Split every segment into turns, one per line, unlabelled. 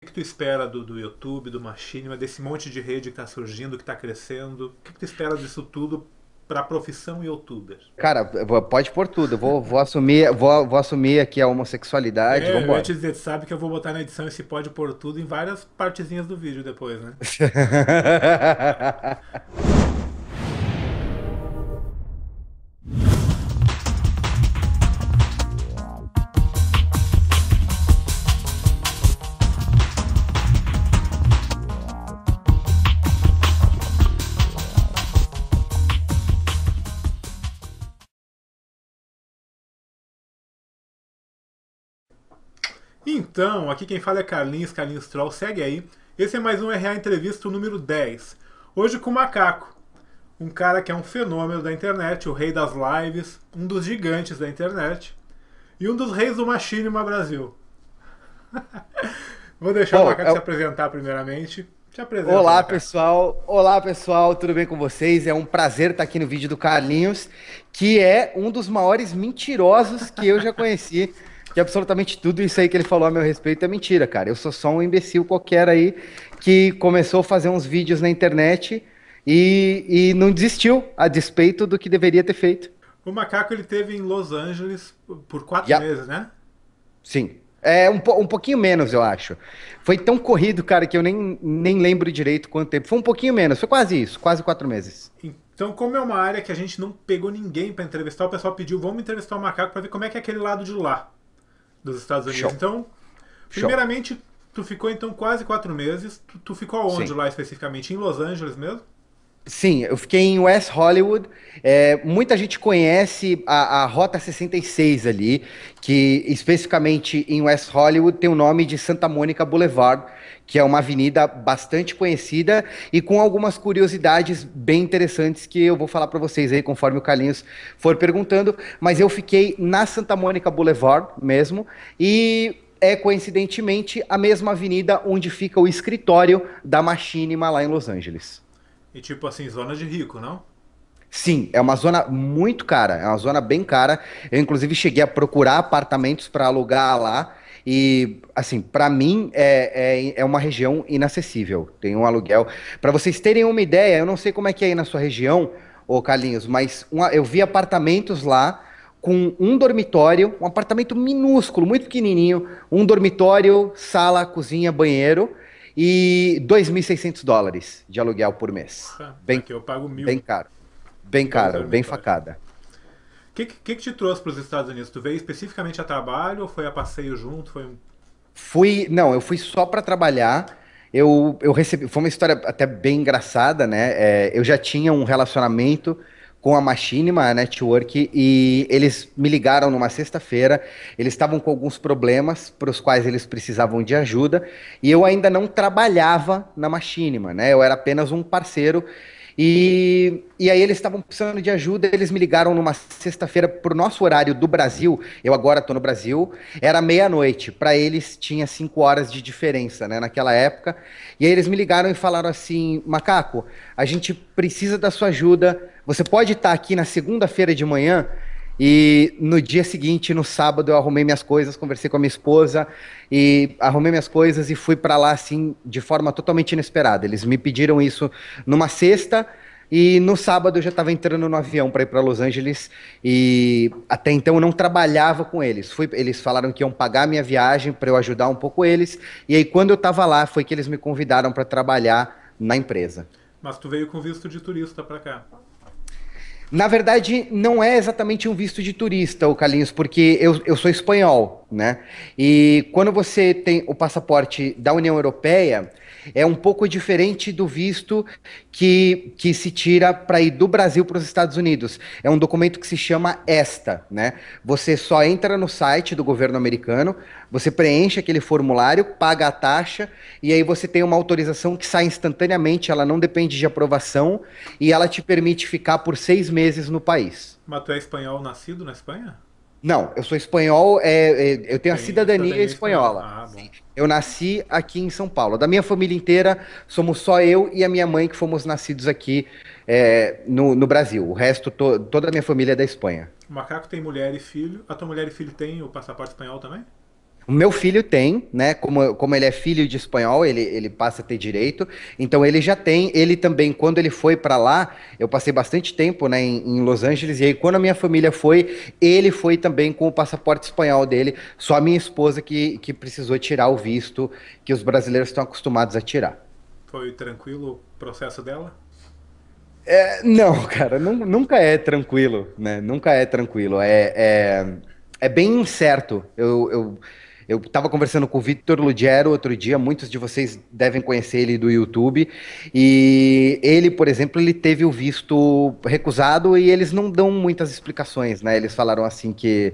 que tu espera do YouTube, do Machinima, desse monte de rede que está surgindo, que está crescendo? O que tu espera disso tudo para a profissão youtuber?
Cara, pode pôr tudo. Vou assumir aqui a homossexualidade.
Eu ia te
Vambora.
dizer, tu sabe que eu vou botar na edição esse pode pôr tudo em várias partezinhas do vídeo depois, né? Então, aqui quem fala é Carlinhos, Carlinhos Troll, segue aí. Esse é mais um RA Entrevista, o número 10. Hoje com o Macaco, um cara que é um fenômeno da internet, o rei das lives, um dos gigantes da internet e um dos reis do Machinima Brasil. Vou deixar o
Bom,
Macaco se apresentar primeiramente. Te apresenta,
olá
Macaco.
pessoal, olá pessoal, tudo bem com vocês? É um prazer estar aqui no vídeo do Carlinhos, que é um dos maiores mentirosos que eu já conheci. Que absolutamente tudo isso aí que ele falou a meu respeito é mentira, cara. Eu sou só um imbecil qualquer aí que começou a fazer uns vídeos na internet e não desistiu a despeito do que deveria ter feito.
O Macaco ele teve em Los Angeles por quatro
Já,
meses, né?
sim. É um pouquinho menos, eu acho. Foi tão corrido, cara, que eu nem lembro direito quanto tempo. Foi um pouquinho menos, foi quase isso, quase 4 meses.
Então, como é uma área que a gente não pegou ninguém para entrevistar, o pessoal pediu, vamos entrevistar o Macaco para ver como é que é aquele lado de lá dos Estados Unidos.
Show,
Então,
show.
primeiramente, tu ficou então quase 4 meses. Tu ficou aonde
Sim.
lá especificamente? Em Los Angeles mesmo?
Sim, eu fiquei em West Hollywood. Muita gente conhece a Rota 66 ali, que especificamente em West Hollywood tem o nome de Santa Mônica Boulevard, que é uma avenida bastante conhecida e com algumas curiosidades bem interessantes que eu vou falar para vocês aí conforme o Carlinhos for perguntando. Mas eu fiquei na Santa Mônica Boulevard mesmo e é coincidentemente a mesma avenida onde fica o escritório da Machinima lá em Los Angeles.
E tipo assim, zona de rico, não?
Sim, é uma zona muito cara, é uma zona bem cara. Eu, inclusive, cheguei a procurar apartamentos para alugar lá. E, assim, para mim é uma região inacessível. Tem um aluguel. Para vocês terem uma ideia, eu não sei como é que é aí na sua região, ô Carlinhos, mas eu vi apartamentos lá com um dormitório, um apartamento minúsculo, muito pequenininho, um dormitório, sala, cozinha, banheiro e US$ 2.600 de aluguel por mês.
Porra,
Bem,
aqui eu pago
bem
1.000,
caro. Bem
dois
caro, bem
dormitórios.
facada.
O que te trouxe para os Estados Unidos? Tu veio especificamente a trabalho ou foi a passeio junto? Foi um...
Não, eu fui só para trabalhar. Eu recebi, foi uma história até bem engraçada, né? Eu já tinha um relacionamento com a Machinima, a Network, e eles me ligaram numa sexta-feira. Eles estavam com alguns problemas para os quais eles precisavam de ajuda, e eu ainda não trabalhava na Machinima, né? Eu era apenas um parceiro. E aí eles estavam precisando de ajuda, eles me ligaram numa sexta-feira pro nosso horário do Brasil. Eu agora estou no Brasil, era meia-noite. Para eles tinha 5 horas de diferença, né, naquela época. E aí eles me ligaram e falaram assim: Macaco, a gente precisa da sua ajuda. Você pode estar aqui na segunda-feira de manhã? E no dia seguinte, no sábado, eu arrumei minhas coisas, conversei com a minha esposa e arrumei minhas coisas e fui para lá assim de forma totalmente inesperada. Eles me pediram isso numa sexta e no sábado eu já estava entrando no avião para ir para Los Angeles e até então eu não trabalhava com eles. Eles falaram que iam pagar a minha viagem para eu ajudar um pouco eles e aí quando eu estava lá foi que eles me convidaram para trabalhar na empresa.
Mas tu veio com visto de turista para cá.
Na verdade, não é exatamente um visto de turista, o Carlinhos, porque eu sou espanhol, né? E quando você tem o passaporte da União Europeia, é um pouco diferente do visto que se tira para ir do Brasil para os Estados Unidos. É um documento que se chama ESTA, né? Você só entra no site do governo americano, você preenche aquele formulário, paga a taxa, e aí você tem uma autorização que sai instantaneamente, ela não depende de aprovação, e ela te permite ficar por 6 meses no país.
Mas tu é espanhol nascido na Espanha?
Não, eu sou espanhol, eu tenho a
Tem
cidadania
cidadania espanhola.
espanhola.
Ah, bom.
Sim. Eu nasci aqui em São Paulo. Da minha família inteira, somos só eu e a minha mãe que fomos nascidos aqui no Brasil. O resto, toda a minha família é da Espanha.
O Macaco tem mulher e filho. A tua mulher e filho tem o passaporte espanhol também?
O meu filho tem, né? Como ele é filho de espanhol, ele passa a ter direito. Então ele já tem. Ele também, quando ele foi para lá, eu passei bastante tempo, né, em Los Angeles. E aí, quando a minha família foi, ele foi também com o passaporte espanhol dele. Só a minha esposa que precisou tirar o visto que os brasileiros estão acostumados a tirar.
Foi tranquilo o processo dela?
Não, cara, nunca é tranquilo, né? Nunca é tranquilo. É bem incerto. Eu tava conversando com o Vitor Lugero outro dia, muitos de vocês devem conhecer ele do YouTube, e ele, por exemplo, ele teve o visto recusado e eles não dão muitas explicações, né? Eles falaram assim que,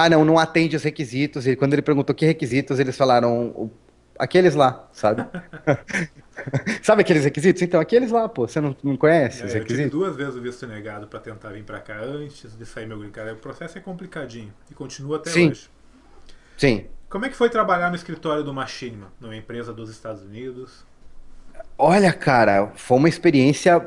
não atende os requisitos, e quando ele perguntou que requisitos, eles falaram aqueles lá, sabe? Sabe aqueles requisitos? Então, aqueles lá, pô, você não conhece os
Eu tive
requisitos?
2 vezes o visto negado para tentar vir para cá antes de sair meu green card. O processo é complicadinho e continua até
Sim,
hoje.
sim.
Como é que foi trabalhar no escritório do Machinima, numa empresa dos Estados Unidos?
Olha, cara, foi uma experiência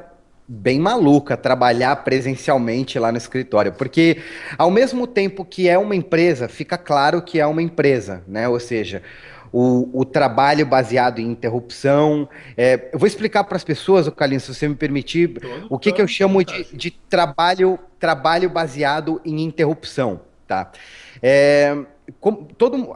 bem maluca trabalhar presencialmente lá no escritório, porque ao mesmo tempo que é uma empresa, fica claro que é uma empresa, né? Ou seja, o trabalho baseado em interrupção. Eu vou explicar para as pessoas, o Carlinhos, se você me permitir,
Todo,
o que que eu
toda
chamo
vontade.
de trabalho baseado em interrupção, tá? É,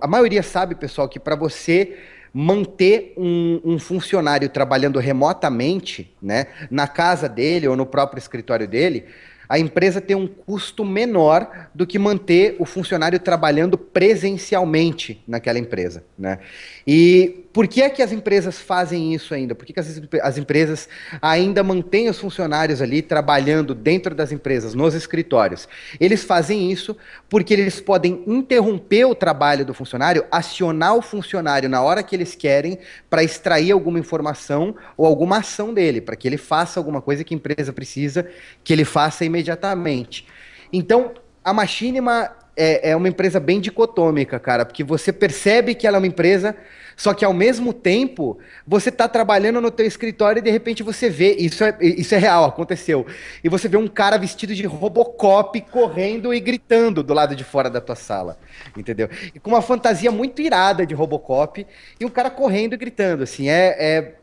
a maioria sabe, pessoal, que para você manter um funcionário trabalhando remotamente, né, na casa dele ou no próprio escritório dele, a empresa tem um custo menor do que manter o funcionário trabalhando presencialmente naquela empresa, né? E por que é que as empresas fazem isso ainda? Por que que as empresas ainda mantêm os funcionários ali trabalhando dentro das empresas, nos escritórios? Eles fazem isso porque eles podem interromper o trabalho do funcionário, acionar o funcionário na hora que eles querem para extrair alguma informação ou alguma ação dele, para que ele faça alguma coisa que a empresa precisa que ele faça imediatamente. Então, a Machinima é uma empresa bem dicotômica, cara, porque você percebe que ela é uma empresa, só que ao mesmo tempo você está trabalhando no teu escritório e de repente você vê, isso é real, aconteceu, e você vê um cara vestido de Robocop correndo e gritando do lado de fora da tua sala, entendeu? E com uma fantasia muito irada de Robocop e um cara correndo e gritando, assim, é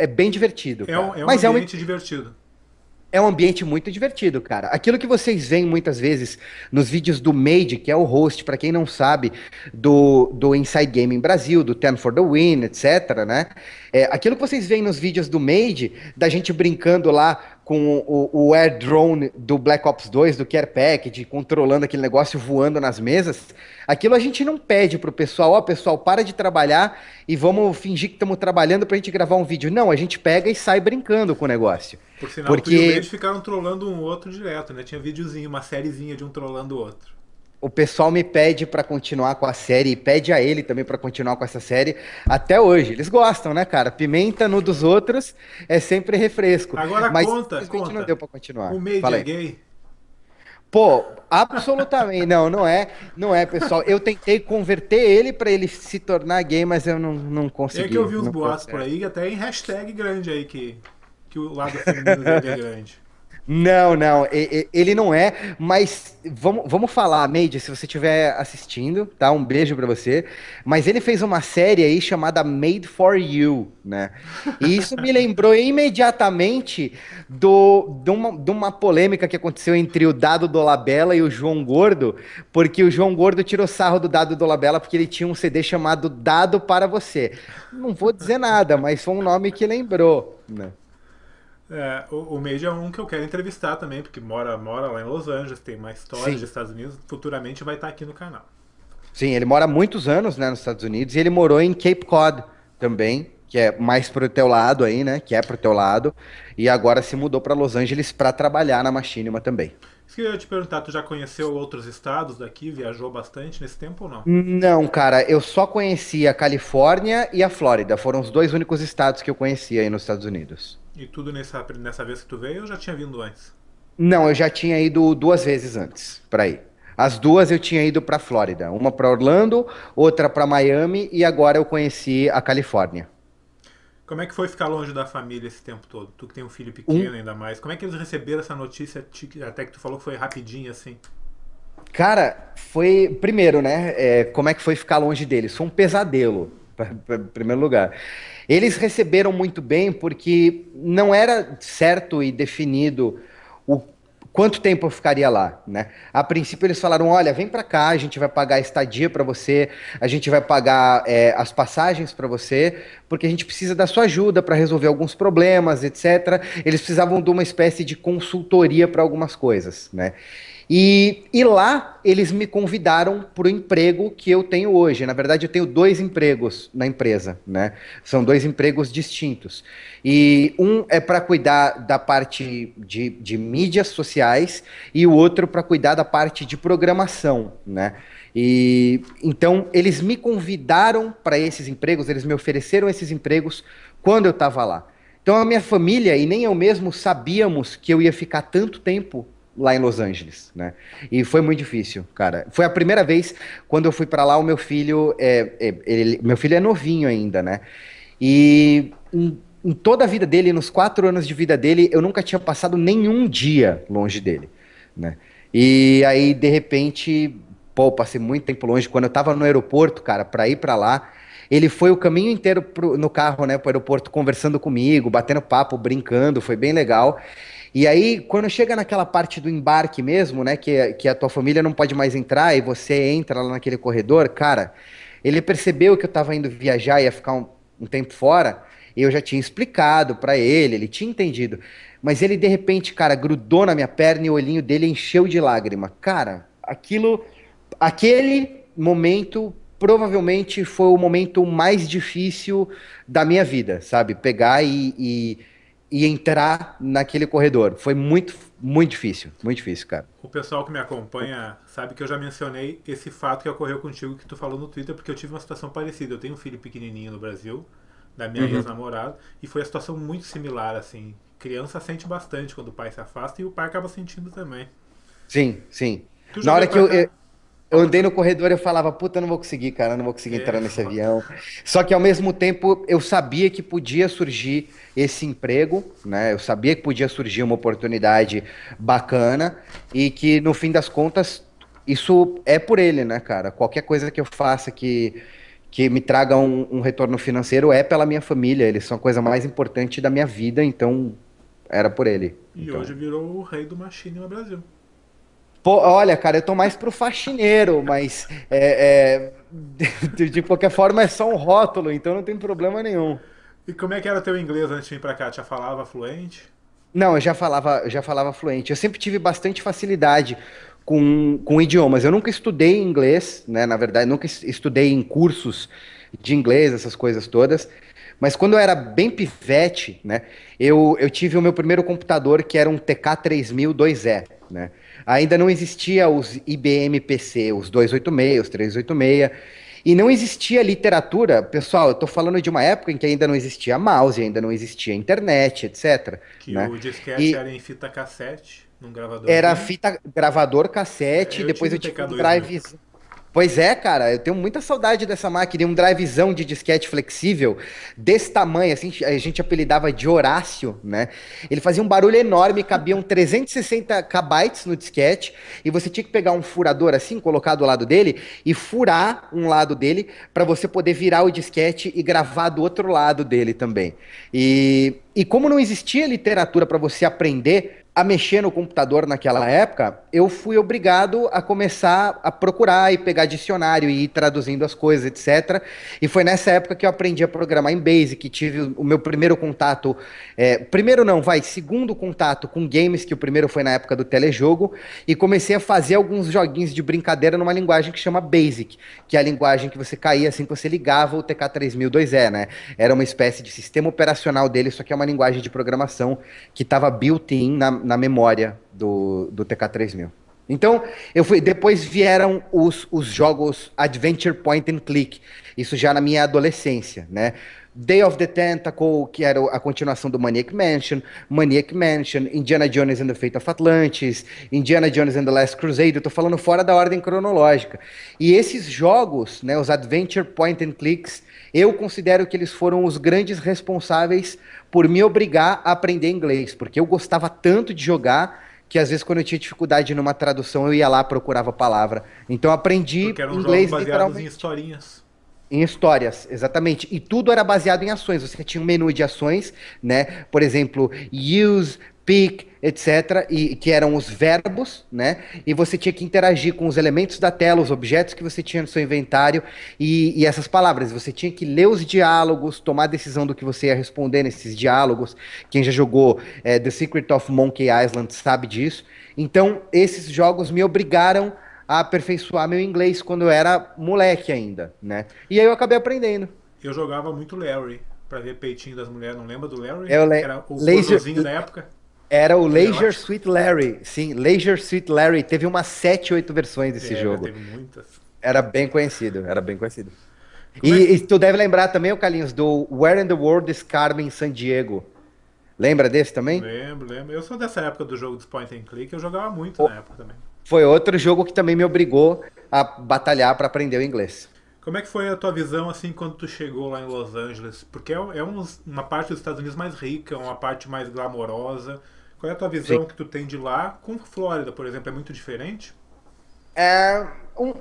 bem divertido, cara.
É um
Mas
ambiente divertido.
é um ambiente muito divertido, cara. Aquilo que vocês veem muitas vezes nos vídeos do Made, que é o host, para quem não sabe, do Inside Gaming Brasil, do Ten for the Win, etc, né? Aquilo que vocês veem nos vídeos do Made, da gente brincando lá com o Air Drone do Black Ops 2, do Care Package, controlando aquele negócio voando nas mesas, aquilo a gente não pede pro pessoal, ó, pessoal, para de trabalhar e vamos fingir que estamos trabalhando pra gente gravar um vídeo. Não, a gente pega e sai brincando com o negócio.
Por sinal, tu e o
Porque
Mage ficaram trollando um outro direto, né? Tinha videozinho, uma sériezinha de um trollando o outro.
o pessoal me pede pra continuar com a série e pede a ele também pra continuar com essa série até hoje. Eles gostam, né, cara? Pimenta no dos outros é sempre refresco.
Agora
Mas
conta,
simplesmente não
conta.
deu pra
O
continuar.
Mage
Fala
é
aí.
gay?
Pô, absolutamente. Não é, pessoal. Eu tentei converter ele pra ele se tornar gay, mas eu não
É que eu
consegui.
vi uns
Não deu
boatos por
certo.
aí, até em hashtag grande aí, que o lado feminino dele é grande.
Não, ele não é, mas vamos falar, Made, se você estiver assistindo, tá? Um beijo pra você. Mas ele fez uma série aí chamada Made for You, né? E isso me lembrou imediatamente de uma polêmica que aconteceu entre o Dado Dolabella e o João Gordo, porque o João Gordo tirou sarro do Dado Dolabella porque ele tinha um CD chamado Dado para Você. Não vou dizer nada, mas foi um nome que lembrou, né?
O Mage é um que eu quero entrevistar também, porque mora lá em Los Angeles, tem uma história dos
Sim.
Estados Unidos, futuramente vai estar aqui no canal.
Sim, ele mora há muitos anos, né, nos Estados Unidos, e ele morou em Cape Cod também, que é mais pro teu lado aí, né, que é pro teu lado, e agora se mudou para Los Angeles para trabalhar na Machinima também.
Isso que eu ia te perguntar, tu já conheceu outros estados daqui, viajou bastante nesse tempo ou não?
Não, cara, eu só conheci a Califórnia e a Flórida, foram os dois únicos estados que eu conheci aí nos Estados Unidos.
E tudo nessa vez que tu veio ou já tinha vindo antes?
Não, eu já tinha ido duas vezes antes para ir. As duas eu tinha ido para Flórida, uma para Orlando, outra para Miami e agora eu conheci a Califórnia.
Como é que foi ficar longe da família esse tempo todo? Tu que tem um filho
Um
pequeno ainda mais. Como é que eles receberam essa notícia, até que tu falou que foi rapidinho assim?
Cara, foi. Primeiro, né? Como é que foi ficar longe deles? Foi um pesadelo, em primeiro lugar. Eles receberam muito bem porque não era certo e definido o quanto tempo eu ficaria lá, né? A princípio eles falaram, olha, vem pra cá, a gente vai pagar a estadia pra você, a gente vai pagar as passagens pra você, porque a gente precisa da sua ajuda pra resolver alguns problemas, etc. Eles precisavam de uma espécie de consultoria pra algumas coisas, né? E lá eles me convidaram para o emprego que eu tenho hoje. Na verdade, eu tenho dois empregos na empresa, né? São dois empregos distintos. E um é para cuidar da parte de mídias sociais e o outro para cuidar da parte de programação, né? E então eles me convidaram para esses empregos, eles me ofereceram esses empregos quando eu estava lá. Então a minha família e nem eu mesmo sabíamos que eu ia ficar tanto tempo lá em Los Angeles, né? E foi muito difícil, cara. Foi a primeira vez quando eu fui para lá, o meu filho, meu filho é novinho ainda, né? E em toda a vida dele, nos 4 anos de vida dele, eu nunca tinha passado nenhum dia longe dele, né? E aí, de repente, pô, passei muito tempo longe. Quando eu tava no aeroporto, cara, para ir para lá, ele foi o caminho inteiro no carro, né, pro aeroporto, conversando comigo, batendo papo, brincando, foi bem legal. E aí, quando chega naquela parte do embarque mesmo, né, que a tua família não pode mais entrar e você entra lá naquele corredor, cara, ele percebeu que eu tava indo viajar, ia ficar um tempo fora, e eu já tinha explicado pra ele, ele tinha entendido. Mas ele, de repente, cara, grudou na minha perna e o olhinho dele encheu de lágrima. Cara, aquele momento provavelmente foi o momento mais difícil da minha vida, sabe? Pegar e entrar naquele corredor. Foi muito difícil, cara.
O pessoal que me acompanha sabe que eu já mencionei esse fato que ocorreu contigo que tu falou no Twitter, porque eu tive uma situação parecida. Eu tenho um filho pequenininho no Brasil, da minha
Uhum.
ex-namorada, e foi a situação muito similar, assim. Criança sente bastante quando o pai se afasta e o pai acaba sentindo também.
Sim, sim.
Tu já
Na hora
veio
que
pra cá?
eu andei no corredor, eu falava, puta, eu não vou conseguir, cara, eu não vou conseguir
É
entrar nesse
foda.
avião. Só que ao mesmo tempo, eu sabia que podia surgir esse emprego, né? Eu sabia que podia surgir uma oportunidade bacana e que no fim das contas, isso é por ele, né, cara? Qualquer coisa que eu faça que me traga um retorno financeiro é pela minha família. Eles são a coisa mais importante da minha vida, então era por ele.
E
Então.
hoje virou o rei do machine no Brasil.
Pô, olha, cara, eu tô mais pro faxineiro, mas de qualquer forma é só um rótulo, então não tem problema nenhum.
E como é que era teu inglês antes de vir pra cá? Já falava fluente?
Não, eu já falava fluente. Eu sempre tive bastante facilidade com idiomas. Eu nunca estudei inglês, né? Na verdade, nunca estudei em cursos de inglês, essas coisas todas. Mas quando eu era bem pivete, né? Eu tive o meu primeiro computador que era um TK-3000 2E, né? Ainda não existia os IBM PC, os 286, os 386. E não existia literatura, pessoal, eu tô falando de uma época em que ainda não existia mouse, ainda não existia internet, etc,
Que
né?
o disquete
E
era em fita cassete, num
era
gravadorzinho.
fita gravador
É,
cassete,
eu
depois
tive
eu
o
tive um
TK2000.
drive. Pois é, cara, eu tenho muita saudade dessa máquina, e um drivezão de disquete flexível desse tamanho, assim, a gente apelidava de Horácio, né? Ele fazia um barulho enorme, cabiam 360 kbytes no disquete, e você tinha que pegar um furador assim, colocar do lado dele, e furar um lado dele, para você poder virar o disquete e gravar do outro lado dele também. E como não existia literatura para você aprender a mexer no computador naquela época, eu fui obrigado a começar a procurar e pegar dicionário e ir traduzindo as coisas, etc. E foi nessa época que eu aprendi a programar em Basic, tive o meu primeiro contato, primeiro não, vai, segundo contato com games, que o primeiro foi na época do telejogo, e comecei a fazer alguns joguinhos de brincadeira numa linguagem que chama Basic, que é a linguagem que você caía assim que você ligava o TK-3000 2E, né? Era uma espécie de sistema operacional dele, só que é uma linguagem de programação que estava built-in na memória do TK-3000. Então, depois vieram os jogos Adventure Point and Click, isso já na minha adolescência, né? Day of the Tentacle, que era a continuação do Maniac Mansion, Indiana Jones and the Fate of Atlantis, Indiana Jones and the Last Crusade, eu tô falando fora da ordem cronológica. E esses jogos, né, os Adventure Point and Clicks, eu considero que eles foram os grandes responsáveis por me obrigar a aprender inglês, porque eu gostava tanto de jogar que às vezes quando eu tinha dificuldade numa tradução, eu ia lá, procurava a palavra. Então eu aprendi
Porque eram jogos
inglês
baseados em
literalmente.
historinhas.
Em histórias, exatamente. E tudo era baseado em ações. Você tinha um menu de ações, né? Por exemplo, use, pick, etc. E que eram os verbos, né? E você tinha que interagir com os elementos da tela, os objetos que você tinha no seu inventário e essas palavras. Você tinha que ler os diálogos, tomar a decisão do que você ia responder nesses diálogos. Quem já jogou The Secret of Monkey Island sabe disso. Então, esses jogos me obrigaram a aperfeiçoar meu inglês quando eu era moleque ainda, né? E aí eu acabei aprendendo.
Eu jogava muito Larry, pra ver peitinho das mulheres. Não lembra do Larry?
É o
Era o
Laser,
gordozinho da época.
era o
Ele é
Leisure
ótimo.
Suit Larry. Sim, Leisure Suit Larry. Teve umas 7, 8 versões desse
É,
jogo.
teve muitas.
Era bem conhecido, era bem conhecido.
Como é que...
E tu deve lembrar também, o Carlinhos, do Where in the World is Carmen Sandiego. Lembra desse também?
Lembro, lembro. Eu sou dessa época do jogo dos point and click, eu jogava muito na época também.
Foi outro jogo que também me obrigou a batalhar para aprender o inglês.
Como é que foi a tua visão assim quando tu chegou lá em Los Angeles? Porque uma parte dos Estados Unidos mais rica, uma parte mais glamourosa. Qual é a tua
Sim.
visão que tu tem de lá com Flórida, por exemplo? É muito diferente?
É,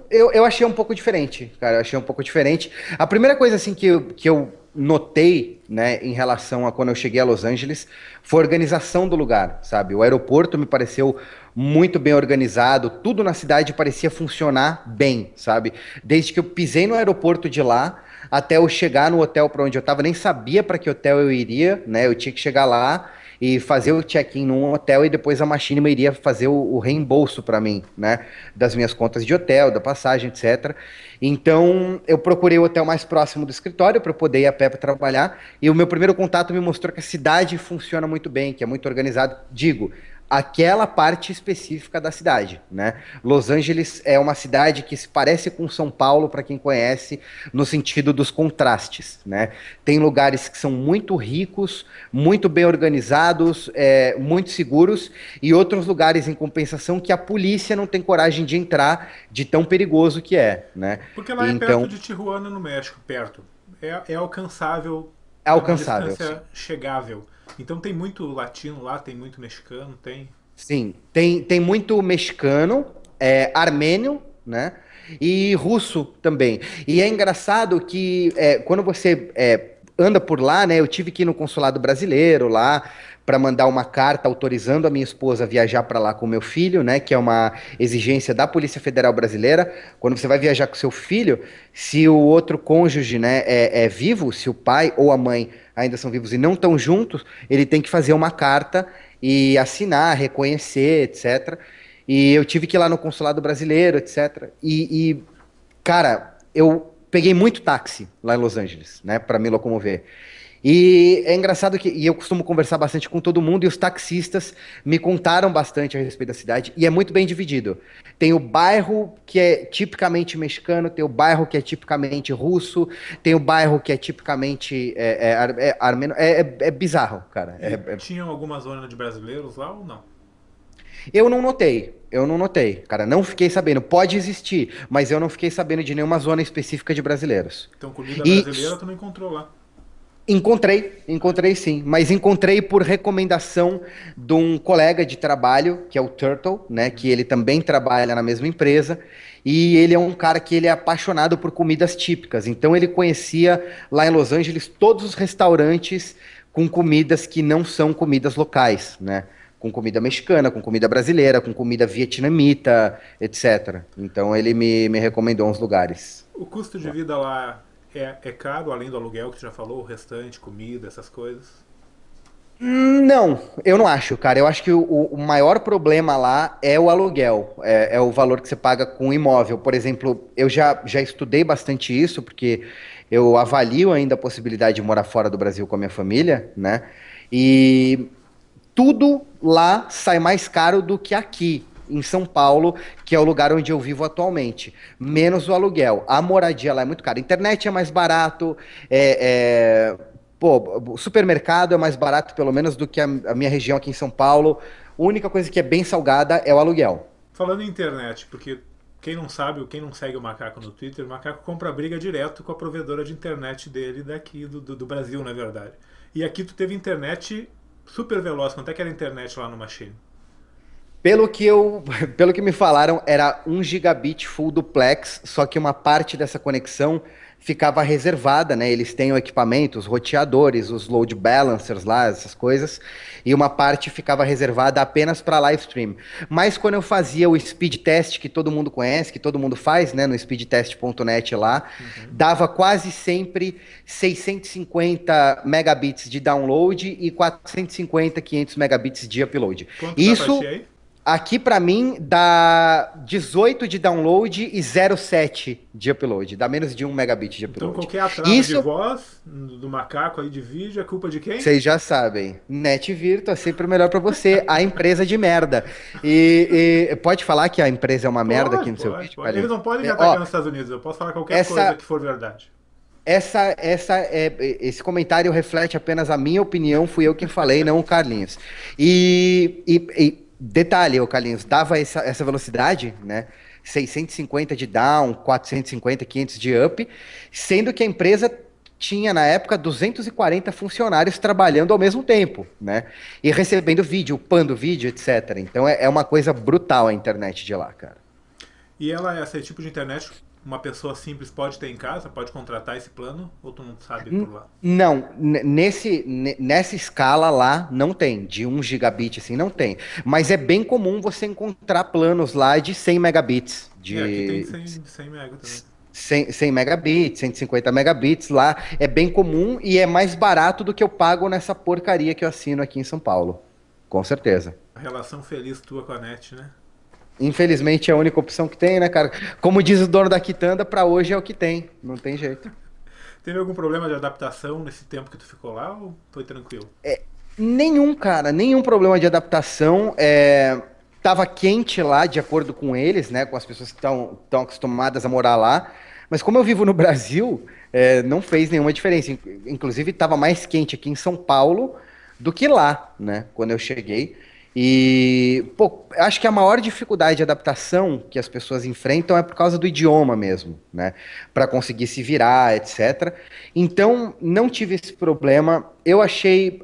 eu achei um pouco diferente, cara. Eu achei um pouco diferente. A primeira coisa assim que eu notei, né, em relação a quando eu cheguei a Los Angeles, foi a organização do lugar, sabe? O aeroporto me pareceu muito bem organizado, tudo na cidade parecia funcionar bem, sabe? Desde que eu pisei no aeroporto de lá até eu chegar no hotel para onde eu tava, nem sabia para que hotel eu iria, né? Eu tinha que chegar lá e fazer o check-in num hotel e depois a Machinima iria fazer o reembolso para mim, né, das minhas contas de hotel, da passagem, etc. Então eu procurei o hotel mais próximo do escritório para poder ir a pé para trabalhar e o meu primeiro contato me mostrou que a cidade funciona muito bem, que é muito organizado. Digo, aquela parte específica da cidade, né? Los Angeles é uma cidade que se parece com São Paulo, para quem conhece, no sentido dos contrastes, né? Tem lugares que são muito ricos, muito bem organizados, muito seguros, e outros lugares, em compensação, que a polícia não tem coragem de entrar, de tão perigoso que é, né?
Porque lá é perto
Então,
de Tijuana, no México, perto. É alcançável,
é
é uma
alcançável, sim.
distância chegável. Então tem muito latino lá, tem muito mexicano, tem.
Sim, tem muito mexicano, armênio, né? E russo também. E é engraçado que quando você anda por lá, né? Eu tive que ir no consulado brasileiro lá para mandar uma carta autorizando a minha esposa a viajar para lá com o meu filho, né? Que é uma exigência da Polícia Federal Brasileira. Quando você vai viajar com seu filho, se o outro cônjuge, né, é vivo, se o pai ou a mãe ainda são vivos e não estão juntos, ele tem que fazer uma carta e assinar, reconhecer, etc. E eu tive que ir lá no consulado brasileiro, etc. Cara, eu peguei muito táxi lá em Los Angeles, né, para me locomover. E é engraçado que eu costumo conversar bastante com todo mundo e os taxistas me contaram bastante a respeito da cidade e é muito bem dividido. Tem o bairro que é tipicamente mexicano, tem o bairro que é tipicamente russo, tem o bairro que é tipicamente armênio. É bizarro, cara.
E tinham alguma zona de brasileiros lá ou não?
Eu não notei, cara. Não fiquei sabendo. Pode existir, mas eu não fiquei sabendo de nenhuma zona específica de brasileiros.
Então comida
E
brasileira tu não encontrou lá.
encontrei sim, mas encontrei por recomendação de um colega de trabalho, que é o Turtle, né, que ele também trabalha na mesma empresa, e ele é um cara que ele é apaixonado por comidas típicas, então ele conhecia lá em Los Angeles todos os restaurantes com comidas que não são comidas locais, né, com comida mexicana, com comida brasileira, com comida vietnamita, etc. Então ele me recomendou uns lugares.
O custo de vida lá é caro, além do aluguel que tu já falou, o restante, comida, essas coisas?
Não, eu não acho, cara. Eu acho que o maior problema lá é o aluguel, é o valor que você paga com o imóvel. Por exemplo, eu já estudei bastante isso, porque eu avalio ainda a possibilidade de morar fora do Brasil com a minha família, né? E tudo lá sai mais caro do que aqui, em São Paulo, que é o lugar onde eu vivo atualmente. Menos o aluguel. A moradia lá é muito cara. A internet é mais barato, pô, o supermercado é mais barato, pelo menos, do que a minha região aqui em São Paulo. A única coisa que é bem salgada é o aluguel.
Falando em internet, porque quem não sabe, ou quem não segue o Macaco no Twitter, o Macaco compra briga direto com a provedora de internet dele daqui, do Brasil, na verdade. E aqui tu teve internet super veloz. Quanto é que era a internet lá no Machine?
Pelo que me falaram, era 1 gigabit full duplex, só que uma parte dessa conexão ficava reservada, né? Eles têm o equipamento, os roteadores, os load balancers lá, essas coisas, e uma parte ficava reservada apenas para live stream. Mas quando eu fazia o speed test que todo mundo conhece, que todo mundo faz, né, no speedtest.net lá, dava quase sempre 650 megabits de download e 450, 500 megabits de upload.
Quanto dá pra
Isso
ti aí?
aqui pra mim dá 18 de download e 0,7 de upload. Dá menos de 1 megabit de
Então
upload.
qualquer atraso de
Isso,
voz do macaco aí de vídeo é culpa de quem?
vocês já sabem. NetVirtua é sempre o melhor pra você. A empresa de merda. E pode falar que a empresa é uma merda aqui no seu vídeo,
pode. Eles
Carlinhos?
não podem me
É,
atacar
ó,
nos Estados Unidos. Eu posso falar qualquer
essa,
coisa que for verdade.
esse comentário reflete apenas a minha opinião. Fui eu quem falei, não o Carlinhos. Detalhe, o Carlinhos, dava essa velocidade, né? 650 de down, 450, 500 de up, sendo que a empresa tinha na época 240 funcionários trabalhando ao mesmo tempo, né? E recebendo vídeo, upando vídeo, etc. Então é uma coisa brutal a internet de lá, cara.
E ela, esse tipo de internet, uma pessoa simples pode ter em casa? Pode contratar esse plano? Ou tu não sabe por lá?
Não, nessa escala lá não tem, de 1 gigabit assim, não tem. Mas é bem comum você encontrar planos lá de 100 megabits,
Aqui tem
de
100 mega também.
100 megabits, 150 megabits lá. É bem comum e é mais barato do que eu pago nessa porcaria que eu assino aqui em São Paulo. Com certeza.
A relação feliz tua com a net, né?
Infelizmente é a única opção que tem, né, cara? Como diz o dono da quitanda, pra hoje é o que tem. Não tem jeito.
Teve algum problema de adaptação nesse tempo que tu ficou lá ou foi tranquilo?
Nenhum, cara, nenhum problema de adaptação. Tava quente lá, de acordo com eles, né? Com as pessoas que estão acostumadas a morar lá. Mas como eu vivo no Brasil, não fez nenhuma diferença. Inclusive, estava mais quente aqui em São Paulo do que lá, né? Quando eu cheguei. E, pô, acho que a maior dificuldade de adaptação que as pessoas enfrentam é por causa do idioma mesmo, né? Para conseguir se virar, etc. Então, não tive esse problema. Eu achei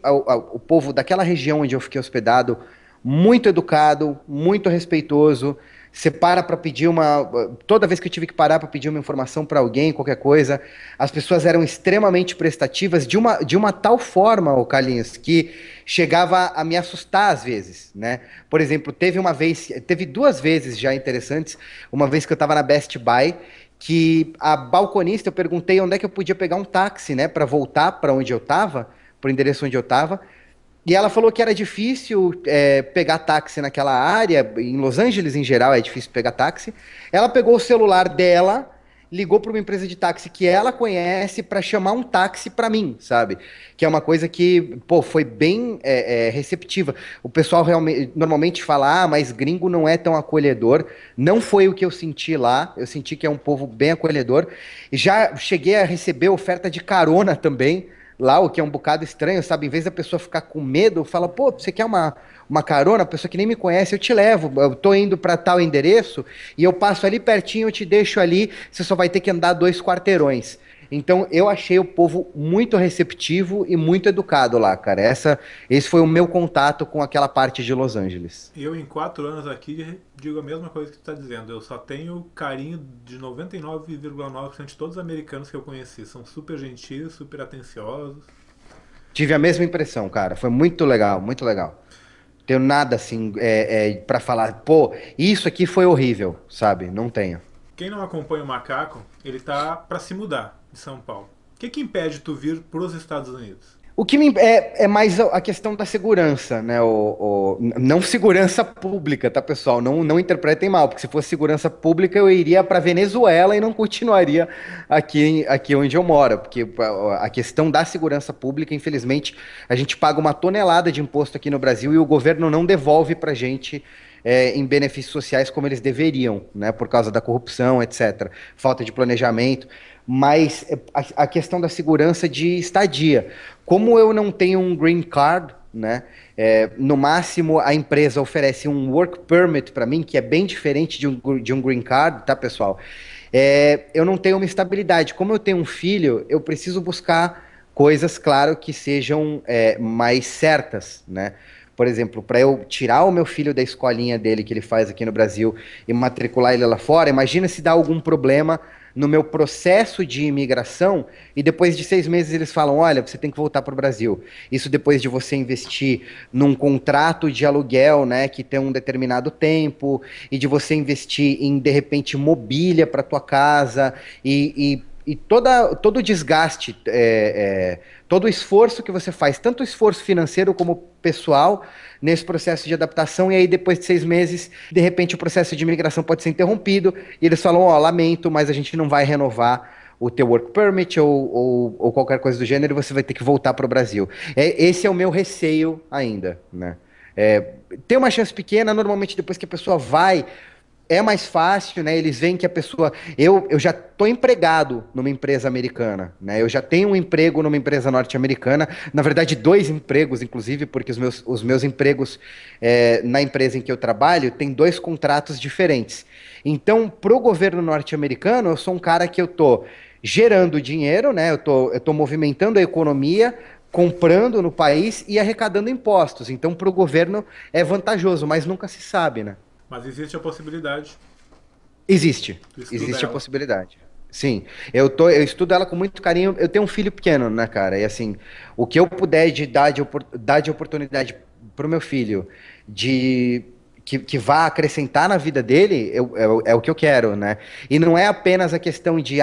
o povo daquela região onde eu fiquei hospedado muito educado, muito respeitoso. Você para para pedir uma. Toda vez que eu tive que parar para pedir uma informação para alguém, qualquer coisa, as pessoas eram extremamente prestativas de uma tal forma, ô Carlinhos, que chegava a me assustar às vezes, né? Por exemplo, teve 2 vezes já interessantes. Uma vez que eu estava na Best Buy, que a balconista, eu perguntei onde é que eu podia pegar um táxi, né, para voltar para onde eu estava, para o endereço onde eu estava. E ela falou que era difícil pegar táxi naquela área, em Los Angeles em geral é difícil pegar táxi. Ela pegou o celular dela, ligou para uma empresa de táxi que ela conhece para chamar um táxi para mim, sabe? Que é uma coisa que, pô, foi bem receptiva. O pessoal realmente, normalmente fala, mas gringo não é tão acolhedor. Não foi o que eu senti lá. Eu senti que é um povo bem acolhedor. E já cheguei a receber oferta de carona também lá, o que é um bocado estranho, sabe? Em vez da pessoa ficar com medo, fala, pô, você quer uma carona? A pessoa que nem me conhece, eu te levo, eu tô indo para tal endereço e eu passo ali pertinho, eu te deixo ali, você só vai ter que andar 2 quarteirões. Então, eu achei o povo muito receptivo e muito educado lá, cara. Esse foi o meu contato com aquela parte de Los Angeles.
Eu, em 4 anos aqui, digo a mesma coisa que tu está dizendo. Eu só tenho carinho de 99,9% de todos os americanos que eu conheci. São super gentis, super atenciosos.
Tive a mesma impressão, cara. Foi muito legal, muito legal. Tenho nada assim para falar, pô, isso aqui foi horrível, sabe? Não tenho.
Quem não acompanha o Macaco, ele tá para se mudar de São Paulo. O que impede tu vir para os Estados Unidos?
O que é mais a questão da segurança, né? Não segurança pública, tá, pessoal? Não interpretem mal, porque se fosse segurança pública eu iria para Venezuela e não continuaria aqui onde eu moro, porque a questão da segurança pública, infelizmente, a gente paga uma tonelada de imposto aqui no Brasil e o governo não devolve pra gente em benefícios sociais como eles deveriam, né? Por causa da corrupção, etc. Falta de planejamento. Mas a questão da segurança de estadia. Como eu não tenho um green card, né? No máximo a empresa oferece um work permit para mim, que é bem diferente de um green card, tá, pessoal? Eu não tenho uma estabilidade. Como eu tenho um filho, eu preciso buscar coisas, claro, que sejam mais certas, né? Por exemplo, para eu tirar o meu filho da escolinha dele que ele faz aqui no Brasil e matricular ele lá fora, imagina se dá algum problema no meu processo de imigração e depois de 6 meses eles falam, olha, você tem que voltar para o Brasil. Isso depois de você investir num contrato de aluguel, né, que tem um determinado tempo, e de você investir em, de repente, mobília para tua casa, e todo o desgaste, todo o esforço que você faz, tanto o esforço financeiro como pessoal, nesse processo de adaptação, e aí depois de 6 meses, de repente o processo de imigração pode ser interrompido, e eles falam, ó, lamento, mas a gente não vai renovar o teu work permit ou qualquer coisa do gênero, e você vai ter que voltar para o Brasil. Esse é o meu receio ainda, né? Tem uma chance pequena, normalmente depois que a pessoa vai, é mais fácil, né? Eles veem que a pessoa. Eu já estou empregado numa empresa americana, né? Eu já tenho um emprego numa empresa norte-americana. Na verdade, 2 empregos, inclusive, porque os meus empregos na empresa em que eu trabalho tem 2 contratos diferentes. Então, para o governo norte-americano, eu sou um cara que eu estou gerando dinheiro, né? Eu tô movimentando a economia, comprando no país e arrecadando impostos. Então, para o governo é vantajoso, mas nunca se sabe, né?
Mas existe a possibilidade.
Existe,
Tu estuda
existe a
ela.
possibilidade. Sim, eu estudo ela com muito carinho. Eu tenho um filho pequeno, né, cara? E assim, o que eu puder dar de oportunidade pro meu filho de que vá acrescentar na vida dele, é o que eu quero, né? E não é apenas a questão de,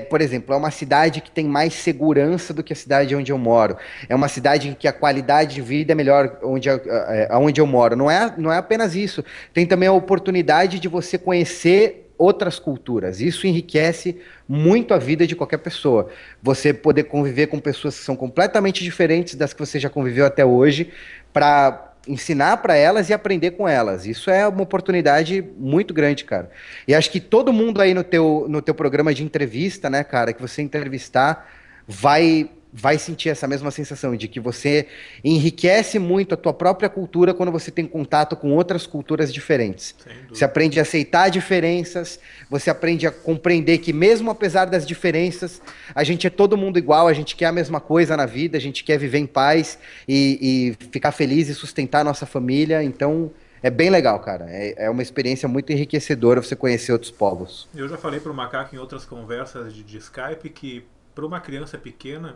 por exemplo, é uma cidade que tem mais segurança do que a cidade onde eu moro. É uma cidade em que a qualidade de vida é melhor onde eu moro. Não é apenas isso. Tem também a oportunidade de você conhecer outras culturas. Isso enriquece muito a vida de qualquer pessoa. Você poder conviver com pessoas que são completamente diferentes das que você já conviveu até hoje, para ensinar para elas e aprender com elas. Isso é uma oportunidade muito grande, cara. E acho que todo mundo aí no teu programa de entrevista, né, cara, que você entrevistar, vai sentir essa mesma sensação de que você enriquece muito a tua própria cultura quando você tem contato com outras culturas diferentes.
Sem
Você
dúvida.
aprende a aceitar diferenças, você aprende a compreender que mesmo apesar das diferenças, a gente é todo mundo igual, a gente quer a mesma coisa na vida, a gente quer viver em paz e ficar feliz e sustentar a nossa família. Então, é bem legal, cara. É uma experiência muito enriquecedora você conhecer outros povos.
Eu já falei pro Macaco em outras conversas de Skype que para uma criança pequena,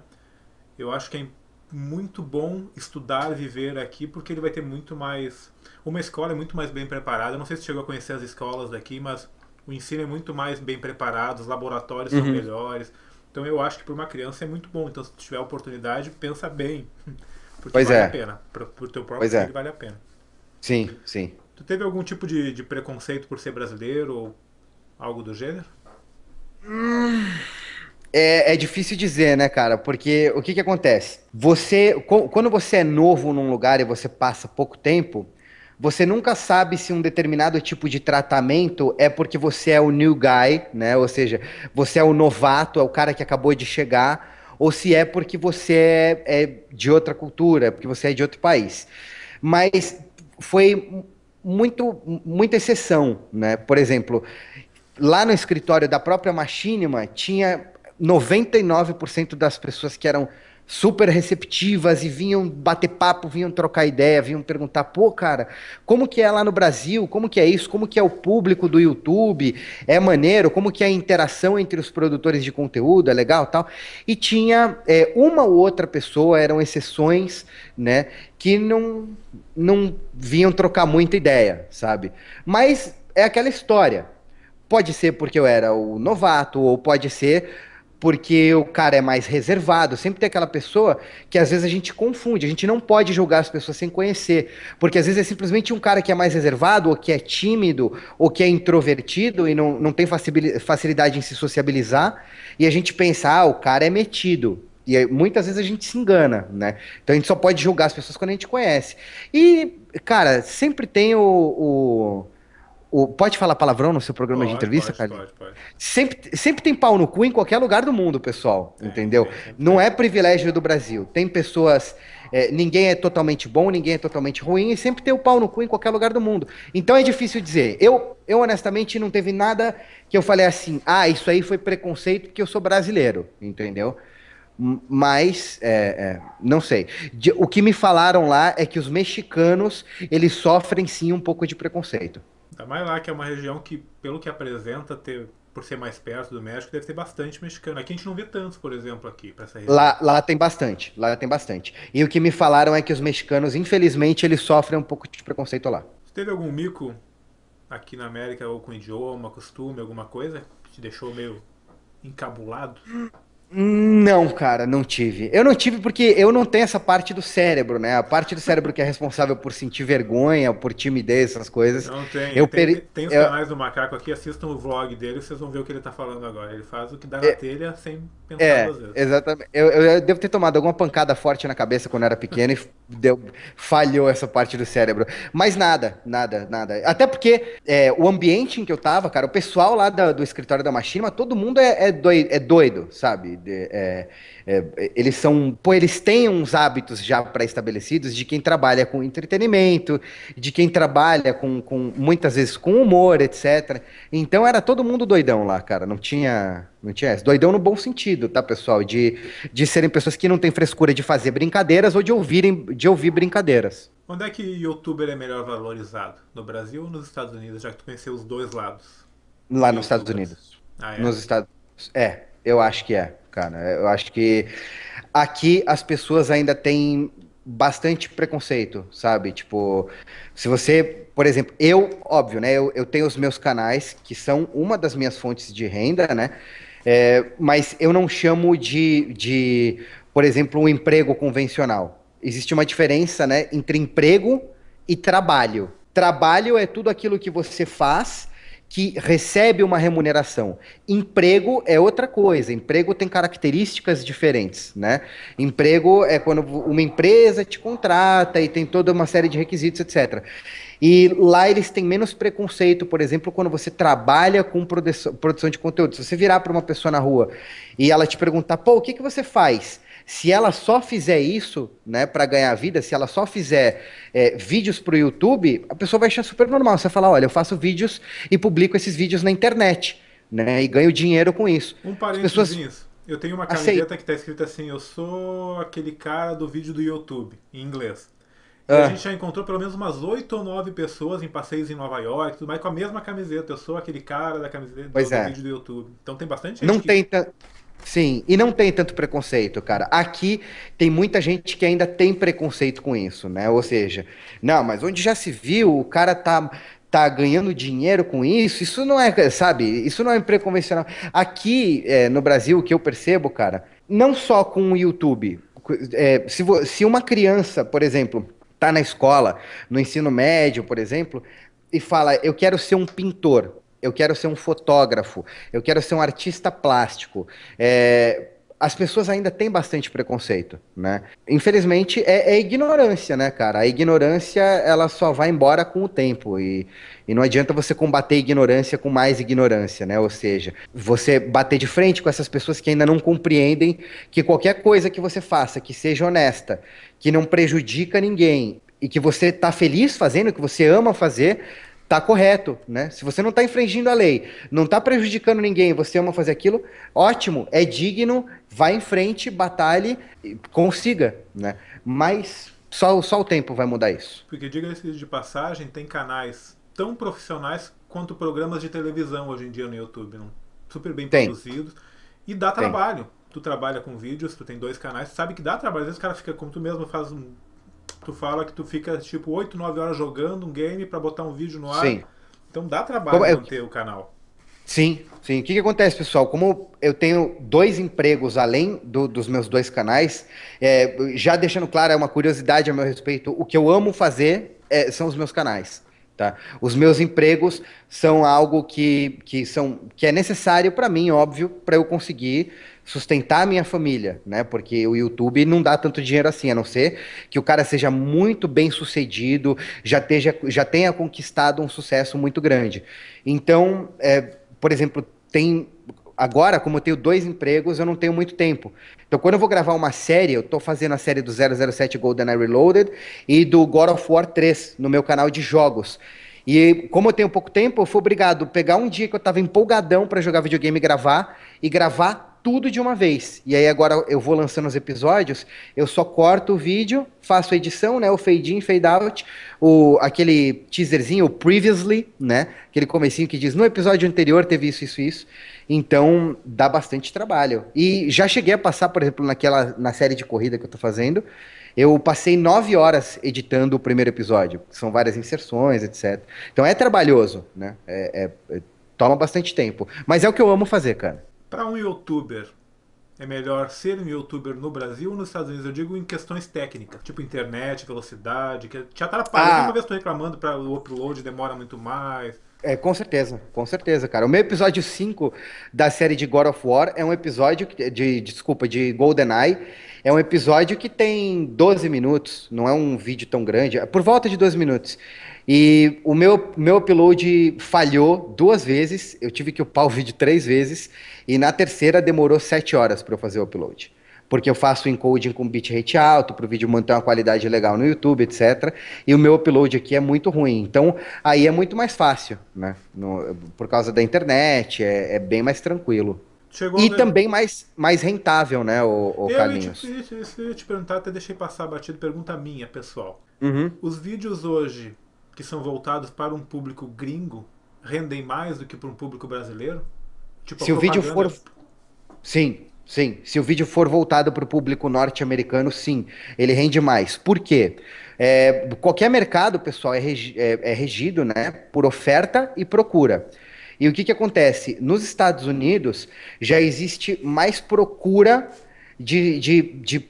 eu acho que é muito bom estudar e viver aqui, porque ele vai ter muito mais. Uma escola é muito mais bem preparada. Eu não sei se chegou a conhecer as escolas daqui, mas o ensino é muito mais bem preparado, os laboratórios são
Uhum.
melhores. Então eu acho que para uma criança é muito bom. Então se tu tiver a oportunidade, pensa bem, porque
Pois
vale a
é,
pena. Para o teu próprio
pois
filho
é.
vale a pena.
Sim, sim.
Tu teve algum tipo de preconceito por ser brasileiro ou algo do gênero?
É difícil dizer, né, cara? Porque o que que acontece? Quando você é novo num lugar e você passa pouco tempo, você nunca sabe se um determinado tipo de tratamento é porque você é o new guy, né? Ou seja, você é o novato, é o cara que acabou de chegar, ou se é porque você é de outra cultura, porque você é de outro país. Mas foi muita exceção, né? Por exemplo, lá no escritório da própria Machinima, tinha 99% das pessoas que eram super receptivas e vinham bater papo, vinham trocar ideia, vinham perguntar, pô, cara, como que é lá no Brasil? Como que é isso? Como que é o público do YouTube? É maneiro? Como que é a interação entre os produtores de conteúdo? É legal, tal? E tinha uma ou outra pessoa, eram exceções, né, que não vinham trocar muita ideia, sabe? Mas é aquela história. Pode ser porque eu era o novato, ou pode ser porque o cara é mais reservado. Sempre tem aquela pessoa que às vezes a gente confunde. A gente não pode julgar as pessoas sem conhecer. Porque às vezes é simplesmente um cara que é mais reservado, ou que é tímido, ou que é introvertido e não tem facilidade em se sociabilizar. E a gente pensa, o cara é metido. E aí, muitas vezes a gente se engana, né? Então a gente só pode julgar as pessoas quando a gente conhece. E, cara, sempre tem pode falar palavrão no seu programa de
Pode,
entrevista,
pode,
Carlinhos?
pode, pode.
Sempre tem pau no cu em qualquer lugar do mundo, pessoal,
Tem,
entendeu?
tem, sempre
Não
tem.
é privilégio do Brasil. Tem pessoas. Ninguém é totalmente bom, ninguém é totalmente ruim, e sempre tem o pau no cu em qualquer lugar do mundo. Então é difícil dizer. Eu honestamente, não teve nada que eu falei assim, isso aí foi preconceito porque eu sou brasileiro, entendeu? Mas, não sei. O que me falaram lá é que os mexicanos, eles sofrem sim um pouco de preconceito.
Ainda mais lá que é uma região que, pelo que apresenta, por ser mais perto do México, deve ter bastante mexicano. Aqui a gente não vê tantos, por exemplo, aqui, pra essa região.
Lá tem bastante, lá tem bastante. E o que me falaram é que os mexicanos, infelizmente, eles sofrem um pouco de preconceito lá.
Você teve algum mico aqui na América, ou com idioma, costume, alguma coisa, que te deixou meio encabulado?
Não, cara, não tive. Eu não tive porque eu não tenho essa parte do cérebro, né? A parte do cérebro que é responsável por sentir vergonha, por timidez, essas coisas.
Não tem.
Eu,
Tem,
peri...
tem os
eu,
canais do Macaco aqui, assistam o vlog dele e vocês vão ver o que ele tá falando agora. Ele faz o que dá na telha sem pensar duas vezes.
exatamente. Eu devo ter tomado alguma pancada forte na cabeça quando eu era pequeno e falhou essa parte do cérebro. Mas nada. Até porque o ambiente em que eu tava, cara, o pessoal lá do escritório da Machinima, todo mundo é doido, sabe? Eles são, pô, eles têm uns hábitos já pré-estabelecidos de quem trabalha com entretenimento, de quem trabalha com muitas vezes com humor, etc. Então era todo mundo doidão lá, cara. Não tinha essa. Doidão no bom sentido, tá, pessoal? De serem pessoas que não têm frescura de fazer brincadeiras ou de ouvir brincadeiras.
Onde é que youtuber é melhor valorizado? No Brasil ou nos Estados Unidos, já que tu conheceu os dois lados
Lá
de
nos Estados
youtubers?
Unidos.
Ah, é?
Nos Estados. Eu acho que cara. Eu acho que aqui as pessoas ainda têm bastante preconceito, sabe? Tipo, se você, por exemplo, óbvio, né? Eu tenho os meus canais, que são uma das minhas fontes de renda, né? Mas eu não chamo por exemplo, um emprego convencional. Existe uma diferença, né, entre emprego e trabalho. Trabalho é tudo aquilo que você faz que recebe uma remuneração. Emprego é outra coisa. Emprego tem características diferentes, né? Emprego é quando uma empresa te contrata e tem toda uma série de requisitos, etc. E lá eles têm menos preconceito, por exemplo, quando você trabalha com produção de conteúdo. Se você virar para uma pessoa na rua e ela te perguntar, pô, o que que você faz? Se ela só fizer isso, né, para ganhar vida, se ela só fizer vídeos para o YouTube, a pessoa vai achar super normal. Você vai falar, olha, eu faço vídeos e publico esses vídeos na internet, né, e ganho dinheiro com isso.
Um
As pessoas
parênteses. Eu tenho uma
aceitam.
camiseta que tá escrita assim, eu sou aquele cara do vídeo do YouTube, em inglês. E a
Ah,
gente já encontrou pelo menos umas 8 ou 9 pessoas em passeios em Nova York, tudo mais, com a mesma camiseta. Eu sou aquele cara da camiseta
pois
do
é.
vídeo do YouTube. Então tem bastante gente
Não
que.
tem Sim, e não tem tanto preconceito, cara. Aqui tem muita gente que ainda tem preconceito com isso, né? Ou seja, não, mas onde já se viu, o cara tá ganhando dinheiro com isso não é, sabe? Isso não é emprego convencional. Aqui, no Brasil, o que eu percebo, cara, não só com o YouTube. Se uma criança, por exemplo, tá na escola, no ensino médio, por exemplo, e fala, eu quero ser um pintor. Eu quero ser um fotógrafo, eu quero ser um artista plástico. As pessoas ainda têm bastante preconceito, né? Infelizmente, é ignorância, né, cara? A ignorância, ela só vai embora com o tempo e não adianta você combater a ignorância com mais ignorância, né? Ou seja, você bater de frente com essas pessoas que ainda não compreendem que qualquer coisa que você faça, que seja honesta, que não prejudica ninguém e que você tá feliz fazendo, que você ama fazer, tá correto, né? Se você não tá infringindo a lei, não tá prejudicando ninguém, você ama fazer aquilo, ótimo, é digno, vá em frente, batalhe, consiga, né? Mas só o tempo vai mudar isso.
Porque, diga-se de passagem, tem canais tão profissionais quanto programas de televisão hoje em dia no YouTube. Não? Super bem
Tem,
produzidos. E dá
tem.
trabalho. Tu trabalha com vídeos, tu tem 2 canais, tu sabe que dá trabalho. Às vezes o cara fica, como tu mesmo faz um. Tu fala que tu fica tipo 8, 9 horas jogando um game pra botar um vídeo no ar.
Sim.
Então dá trabalho
Como eu-
manter o canal.
sim. O que que acontece, pessoal? Como eu tenho 2 empregos além dos meus 2 canais, já deixando claro, é uma curiosidade a meu respeito, o que eu amo fazer são os meus canais. Tá? Os meus empregos são algo que é necessário para mim, óbvio, para eu conseguir sustentar a minha família, né? Porque o YouTube não dá tanto dinheiro assim, a não ser que o cara seja muito bem sucedido, já tenha conquistado um sucesso muito grande. Então, por exemplo, agora, como eu tenho 2 empregos, eu não tenho muito tempo. Então, quando eu vou gravar uma série, eu tô fazendo a série do 007 GoldenEye Reloaded e do God of War 3 no meu canal de jogos. E como eu tenho pouco tempo, eu fui obrigado a pegar um dia que eu tava empolgadão para jogar videogame e gravar tudo de uma vez. E aí agora eu vou lançando os episódios, eu só corto o vídeo, faço a edição, né? O fade in, fade out, aquele teaserzinho, o previously, né? Aquele comecinho que diz, no episódio anterior teve isso, isso, isso. Então, dá bastante trabalho. E já cheguei a passar, por exemplo, na série de corrida que eu tô fazendo, eu passei 9 horas editando o primeiro episódio. São várias inserções, etc. Então é trabalhoso, né? Toma bastante tempo. Mas é o que eu amo fazer, cara.
Para um youtuber, é melhor ser um youtuber no Brasil ou nos Estados Unidos? Eu digo em questões técnicas, tipo internet, velocidade, que te atrapalha. Uma vez estou reclamando para o upload demora muito mais.
Com certeza, cara. O meu episódio 5 da série de God of War é um episódio de GoldenEye. É um episódio que tem 12 minutos, não é um vídeo tão grande, é por volta de 12 minutos. E o meu upload falhou 2 vezes, eu tive que upar o vídeo 3 vezes, e na terceira demorou 7 horas para eu fazer o upload. Porque eu faço encoding com bitrate alto, para o vídeo manter uma qualidade legal no YouTube, etc. E o meu upload aqui é muito ruim. Então, aí é muito mais fácil, né? Por causa da internet, é bem mais tranquilo. E também mais rentável, né, o Carlinhos?
Eu ia te perguntar, até deixei passar batido, pergunta minha, pessoal.
Uhum.
Os vídeos hoje, que são voltados para um público gringo, rendem mais do que para um público brasileiro? Tipo,
Se o vídeo for... Sim. Sim, se o vídeo for voltado para o público norte-americano, sim, ele rende mais. Por quê? Qualquer mercado, pessoal, é regido, né, por oferta e procura. E o que que acontece? Nos Estados Unidos já existe mais procura de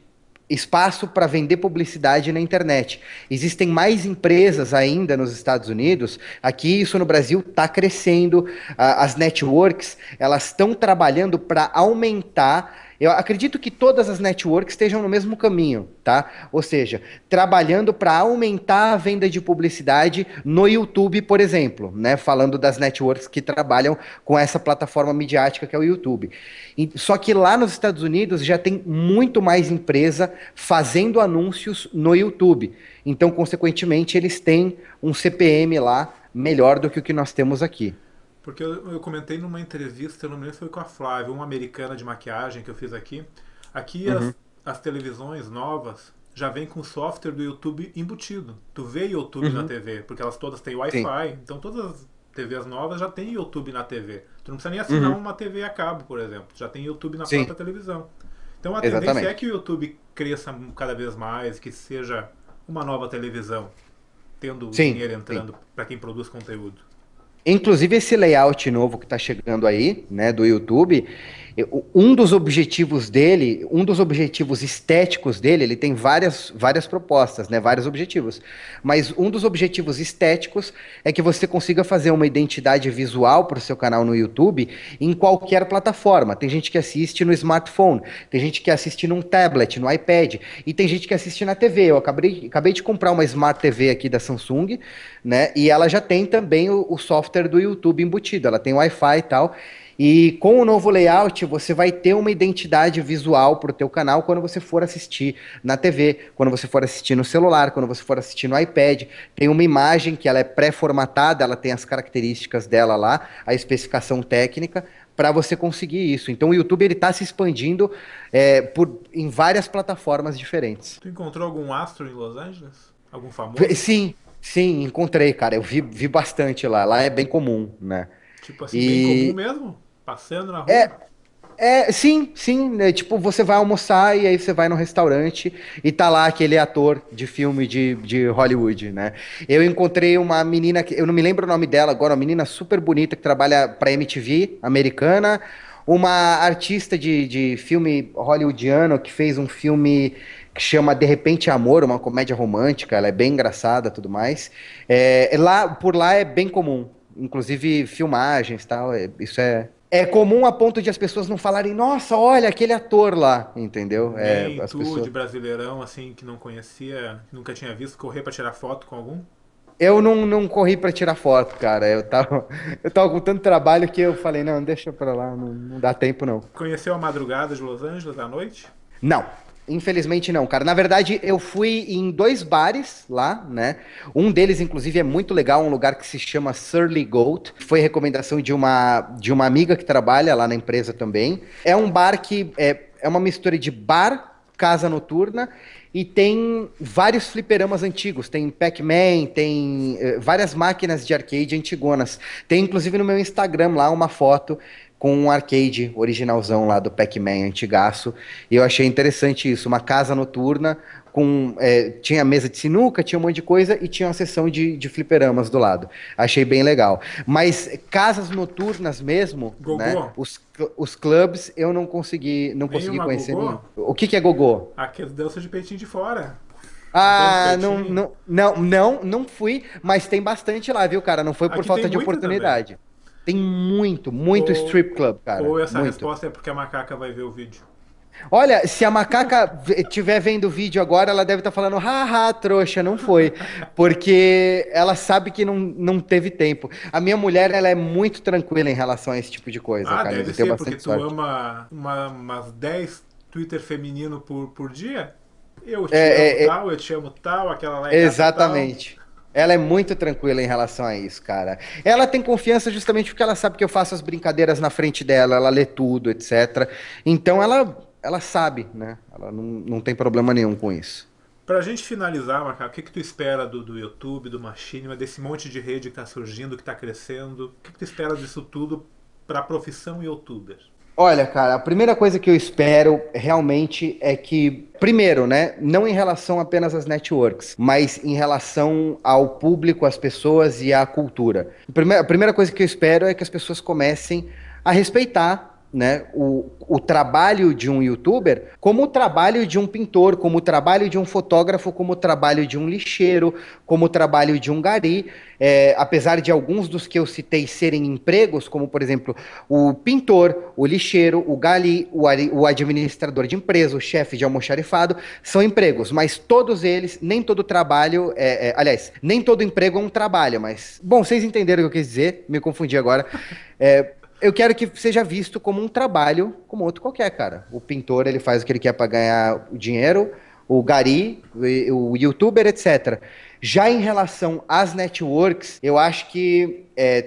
espaço para vender publicidade na internet. Existem mais empresas ainda nos Estados Unidos. Aqui, isso no Brasil está crescendo. As networks, elas estão trabalhando para aumentar. Eu acredito que todas as networks estejam no mesmo caminho, tá? Ou seja, trabalhando para aumentar a venda de publicidade no YouTube, por exemplo, né? Falando das networks que trabalham com essa plataforma midiática que é o YouTube. Só que lá nos Estados Unidos já tem muito mais empresa fazendo anúncios no YouTube. Então, consequentemente, eles têm um CPM lá melhor do que o que nós temos aqui.
Porque eu comentei numa entrevista, não me lembro se foi com a Flávia, uma americana de maquiagem que eu fiz aqui. Aqui as televisões novas já vêm com o software do YouTube embutido. Tu vê YouTube na TV, porque elas todas têm Wi-Fi. Então todas as TVs novas já tem YouTube na TV. Tu não precisa nem assinar uma TV a cabo, por exemplo. Já tem YouTube na própria televisão. Então a tendência é que o YouTube cresça cada vez mais, que seja uma nova televisão, tendo dinheiro entrando para quem produz conteúdo.
Inclusive esse layout novo que está chegando aí, né, do YouTube, um dos objetivos dele, um dos objetivos estéticos dele, ele tem várias propostas, né, vários objetivos, mas um dos objetivos estéticos é que você consiga fazer uma identidade visual para o seu canal no YouTube em qualquer plataforma. Tem gente que assiste no smartphone, tem gente que assiste num tablet, no iPad, e tem gente que assiste na TV. Eu acabei de comprar uma Smart TV aqui da Samsung, né, e ela já tem também o software do YouTube embutido, ela tem Wi-Fi e tal. E com o novo layout, você vai ter uma identidade visual para o teu canal quando você for assistir na TV, quando você for assistir no celular, quando você for assistir no iPad. Tem uma imagem que ela é pré-formatada, ela tem as características dela lá, a especificação técnica, para você conseguir isso. Então o YouTube está se expandindo em várias plataformas diferentes.
Tu encontrou algum astro em Los Angeles? Algum famoso?
Sim, encontrei, cara. Eu vi bastante lá. Lá é bem comum, né?
Tipo assim, bem comum mesmo? Passeando na rua?
Sim, né? Tipo, você vai almoçar e aí você vai no restaurante e tá lá aquele ator de filme de Hollywood, né? Eu encontrei uma menina, eu não me lembro o nome dela agora, uma menina super bonita que trabalha pra MTV americana, uma artista de filme hollywoodiano que fez um filme que chama De Repente Amor, uma comédia romântica, ela é bem engraçada e tudo mais. Por lá é bem comum, inclusive filmagens e tal, isso é comum a ponto de as pessoas não falarem, nossa, olha, aquele ator lá, entendeu?
Nem
As
tu,
pessoas...
de brasileirão, assim, que não conhecia, nunca tinha visto, correr pra tirar foto com algum?
Eu não corri pra tirar foto, cara. Eu tava com tanto trabalho que eu falei, não, deixa pra lá, não dá tempo não.
Conheceu a madrugada de Los Angeles à noite?
Não. Infelizmente não, cara. Na verdade, eu fui em dois bares lá, né? Um deles, inclusive, é muito legal, um lugar que se chama Surly Goat. Foi recomendação de uma amiga que trabalha lá na empresa também. É um bar que é uma mistura de bar, casa noturna e tem vários fliperamas antigos. Tem Pac-Man, tem várias máquinas de arcade antigonas. Tem, inclusive, no meu Instagram lá uma foto com um arcade originalzão lá do Pac-Man antigaço. E eu achei interessante isso, uma casa noturna com tinha mesa de sinuca, tinha um monte de coisa e tinha uma seção de fliperamas do lado. Achei bem legal. Mas casas noturnas mesmo, né?
Gogô?
Os clubs eu não consegui
Nenhuma
conhecer
gogô?
nenhum. O que que é gogô?
Aquele dança de peitinho de fora. Dança de
Ah,
peitinho.
não fui, mas tem bastante lá, viu, cara? Não foi por
Aqui tem
falta de
muito também.
oportunidade. Tem muito
Ou,
strip club, cara.
ou essa
Muito.
resposta é porque a macaca vai ver o vídeo.
Olha, se a macaca estiver vendo o vídeo agora, ela deve estar falando, haha, trouxa, não foi. Porque ela sabe que não teve tempo. A minha mulher, ela é muito tranquila em relação a esse tipo de coisa,
Ah,
Carlinhos.
deve
Eu tenho
ser, porque
bastante
tu
sorte.
ama umas 10 Twitter feminino por dia? Eu
É,
te amo
é, é,
tal, eu te amo tal, aquela lá é gata tal.
exatamente. Ela é muito tranquila em relação a isso, cara. Ela tem confiança justamente porque ela sabe que eu faço as brincadeiras na frente dela, ela lê tudo, etc. Então ela sabe, né? Ela não tem problema nenhum com isso.
Pra gente finalizar, Macaco, o que tu espera do YouTube, do Machinima, desse monte de rede que tá surgindo, que tá crescendo? O que tu espera disso tudo pra profissão youtuber?
Olha, cara, a primeira coisa que eu espero realmente é que, primeiro, né, não em relação apenas às networks, mas em relação ao público, às pessoas e à cultura. A primeira coisa que eu espero é que as pessoas comecem a respeitar, né, o trabalho de um youtuber como o trabalho de um pintor, como o trabalho de um fotógrafo, como o trabalho de um lixeiro, como o trabalho de um gari. Apesar de alguns dos que eu citei serem empregos, como por exemplo o pintor, o lixeiro, o gali, o administrador de empresa, o chefe de almoxarifado, são empregos, mas todos eles, nem todo trabalho, aliás, nem todo emprego é um trabalho, mas, bom, vocês entenderam o que eu quis dizer, me confundi agora. Eu quero que seja visto como um trabalho, como outro qualquer, cara. O pintor, ele faz o que ele quer para ganhar o dinheiro, o gari, o youtuber, etc. Já em relação às networks, eu acho que